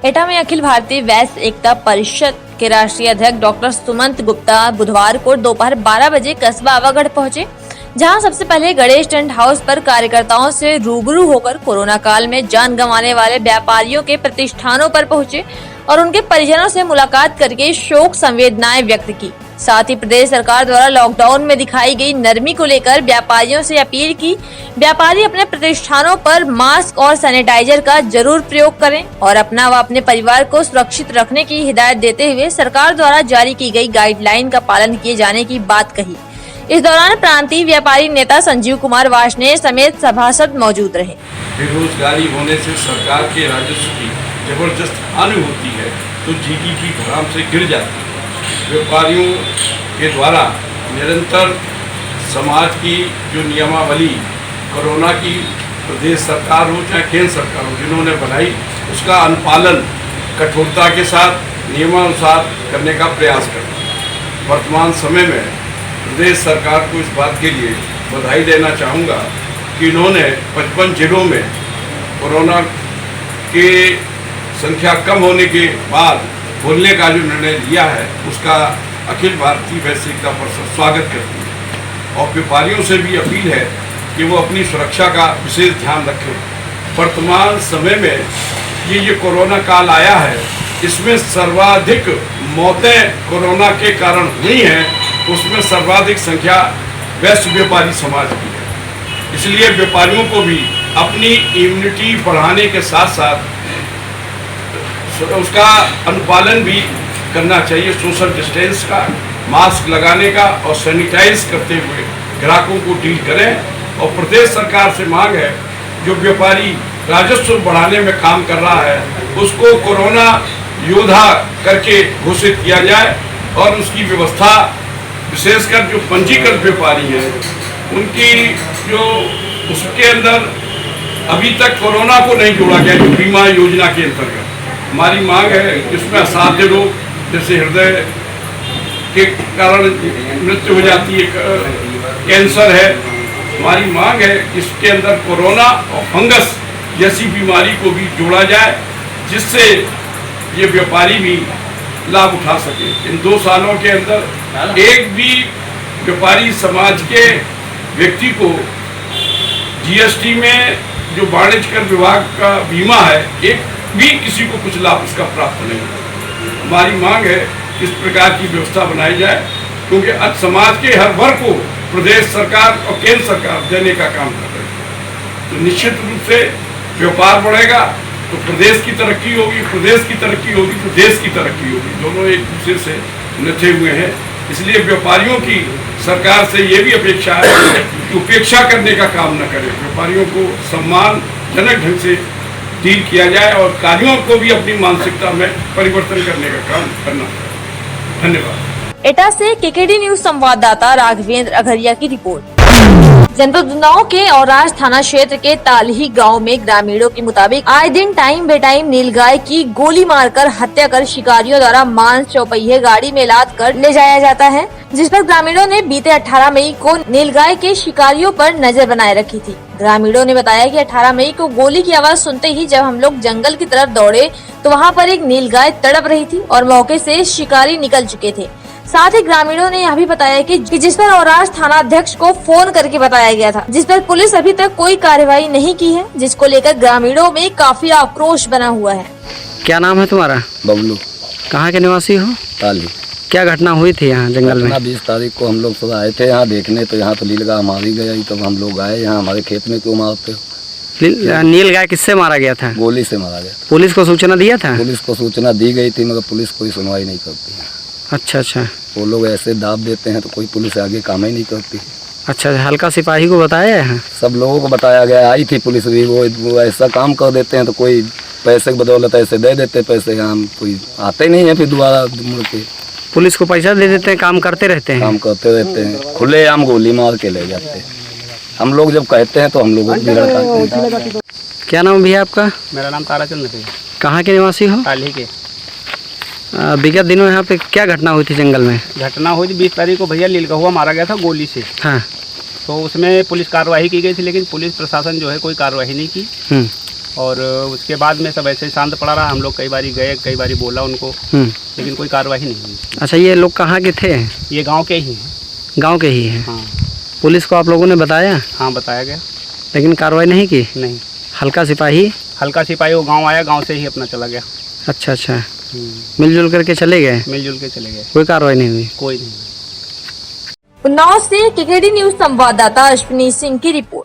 एटा में अखिल भारतीय वैश्य एकता परिषद के राष्ट्रीय अध्यक्ष डॉक्टर सुमंत गुप्ता बुधवार को दोपहर 12 बजे कस्बा आवागढ़ पहुंचे, जहां सबसे पहले गणेश टेंट हाउस पर कार्यकर्ताओं से रूबरू होकर कोरोना काल में जान गंवाने वाले व्यापारियों के प्रतिष्ठानों पर पहुंचे और उनके परिजनों से मुलाकात करके शोक संवेदनाएं व्यक्त की। साथ ही प्रदेश सरकार द्वारा लॉकडाउन में दिखाई गई नरमी को लेकर व्यापारियों से अपील की व्यापारी अपने प्रतिष्ठानों पर मास्क और सैनिटाइजर का जरूर प्रयोग करें और अपना व अपने परिवार को सुरक्षित रखने की हिदायत देते हुए सरकार द्वारा जारी की गई गाइडलाइन का पालन किए जाने की बात कही। इस दौरान प्रांतीय व्यापारी नेता संजीव कुमार वार्ष्णेय समेत सभासद मौजूद रहे। बेरोजगारी होने से सरकार के राजस्व की जबरदस्त हानि होती है तो जीडीपी धड़ाम से गिर जाती है। व्यापारियों के द्वारा निरंतर समाज की जो नियमावली कोरोना की प्रदेश सरकार हो चाहे केंद्र सरकार हो जिन्होंने बनाई उसका अनुपालन कठोरता के साथ नियमानुसार करने का प्रयास करना है। वर्तमान समय में प्रदेश सरकार को इस बात के लिए बधाई देना चाहूँगा कि इन्होंने 55 जिलों में कोरोना के संख्या कम होने के बाद खोलने का जो निर्णय लिया है उसका अखिल भारतीय वैश्य एकता परिषद स्वागत करती है और व्यापारियों से भी अपील है कि वो अपनी सुरक्षा का विशेष ध्यान रखें। वर्तमान समय में ये कोरोना काल आया है, इसमें सर्वाधिक मौतें कोरोना के कारण हुई हैं, उसमें सर्वाधिक संख्या वैश्य व्यापारी समाज की है। इसलिए व्यापारियों को भी अपनी इम्यूनिटी बढ़ाने के साथ साथ उसका अनुपालन भी करना चाहिए। सोशल डिस्टेंस का, मास्क लगाने का और सैनिटाइज करते हुए ग्राहकों को डील करें। और प्रदेश सरकार से मांग है जो व्यापारी राजस्व बढ़ाने में काम कर रहा है उसको कोरोना योद्धा करके घोषित किया जाए और उसकी व्यवस्था विशेषकर जो पंजीकृत व्यापारी हैं उनकी जो उसके अंदर अभी तक कोरोना को नहीं जोड़ा गया जो बीमा योजना के अंतर्गत। हमारी मांग है इसमें असाध्य रोग जैसे हृदय के कारण मृत्यु हो जाती है, कैंसर है, हमारी मांग है इसके अंदर कोरोना और फंगस जैसी बीमारी को भी जोड़ा जाए जिससे ये व्यापारी भी लाभ उठा सके। इन 2 सालों के अंदर एक भी व्यापारी समाज के व्यक्ति को जीएसटी में जो वाणिज्य कर विभाग का बीमा है एक भी किसी को कुछ लाभ उसका प्राप्त नहीं है। हमारी मांग है इस प्रकार की व्यवस्था बनाई जाए क्योंकि आज समाज के हर वर्ग को प्रदेश सरकार और केंद्र सरकार देने का काम कर रही है। तो निश्चित रूप से व्यापार बढ़ेगा तो प्रदेश की तरक्की होगी, प्रदेश की तरक्की होगी तो देश की तरक्की होगी। दोनों एक दूसरे से निकले हुए हैं। इसलिए व्यापारियों की सरकार से ये भी अपेक्षा है कि उपेक्षा करने का काम न करे, व्यापारियों को सम्मानजनक ढंग से डील किया जाए और कार्यों को भी अपनी मानसिकता में परिवर्तन करने का काम करना है। धन्यवाद। एटा से केकेडी न्यूज संवाददाता राघवेंद्र अघरिया की रिपोर्ट। जनपद उन्नाव के औराज थाना क्षेत्र के तालही गांव में ग्रामीणों के मुताबिक आए दिन टाइम बेटाइम नीलगाय की गोली मारकर हत्या कर शिकारियों द्वारा मांस चौपहिए गाड़ी में लाद कर ले जाया जाता है, जिस पर ग्रामीणों ने बीते 18 मई को नीलगाय के शिकारियों पर नजर बनाए रखी थी। ग्रामीणों ने बताया कि 18 मई को गोली की आवाज सुनते ही जब हम लोग जंगल की तरफ दौड़े तो वहाँ पर एक नीलगाय तड़प रही थी और मौके से शिकारी निकल चुके थे। साथ ही ग्रामीणों ने यह भी बताया कि जिस पर औराज थाना अध्यक्ष को फोन करके बताया गया था, जिस पर पुलिस अभी तक कोई कार्रवाई नहीं की है, जिसको लेकर ग्रामीणों में काफी आक्रोश बना हुआ है। क्या नाम है तुम्हारा? बबलू। कहाँ के निवासी हो? ताली। क्या घटना हुई थी यहाँ जंगल में? 20 तारीख को हम लोग सुबह आए थे यहाँ देखने, तो यहाँ तो नीलगाय मारी गया। तब हम लोग आए यहाँ, हमारे खेत में क्यों मारते हो? नीलगाय किससे मारा गया था? गोली से मारा गया। पुलिस को सूचना दिया था? पुलिस को सूचना दी गई थी मगर पुलिस कोई सुनवाई नहीं करती है। अच्छा। वो लोग ऐसे दाब देते हैं तो कोई पुलिस आगे काम ही नहीं करती। अच्छा, हल्का सिपाही को बताया है? सब लोगों को बताया गया, आई थी पुलिस भी। वो ऐसा काम कर देते हैं तो कोई पैसे की बदौलत ऐसे दे देते पैसे, हम कोई आते नहीं है फिर दोबारा मुड़ के। पुलिस को पैसा दे देते हैं, काम करते रहते हैं? काम करते रहते हैं, खुले आम गोली मार के ले जाते हैं। हम लोग जब कहते हैं तो हम लोगों को लड़काते हैं। क्या नाम भैया आपका? मेरा नाम ताराचंद है। कहाँ के निवासी हो? ताली के। विगत दिनों यहाँ पे क्या घटना हुई थी जंगल में? घटना हुई थी 20 तारीख को भैया, नीलगहुआ मारा गया था गोली से। हाँ। तो उसमें पुलिस कार्रवाई की गई थी लेकिन पुलिस प्रशासन जो है कोई कार्रवाई नहीं की। और उसके बाद में सब ऐसे ही शांत पड़ा रहा। हम लोग कई बारी गए, कई बारी बोला उनको, लेकिन कोई कार्रवाई नहीं हुई। अच्छा, ये लोग कहाँ के थे? ये गांव के ही हैं। गांव के ही हैं। हाँ पुलिस को आप लोगों ने बताया? हाँ, बताया गया। लेकिन कार्रवाई नहीं की? नहीं। हल्का सिपाही? हल्का सिपाही वो गांव आया, गांव से ही अपना चला गया। अच्छा अच्छा, मिलजुल करके चले गए? मिलजुल के चले गए, कोई कार्रवाई नहीं हुई? कोई नहीं। उन्नाव से केकेडी न्यूज संवाददाता अश्विनी सिंह की रिपोर्ट।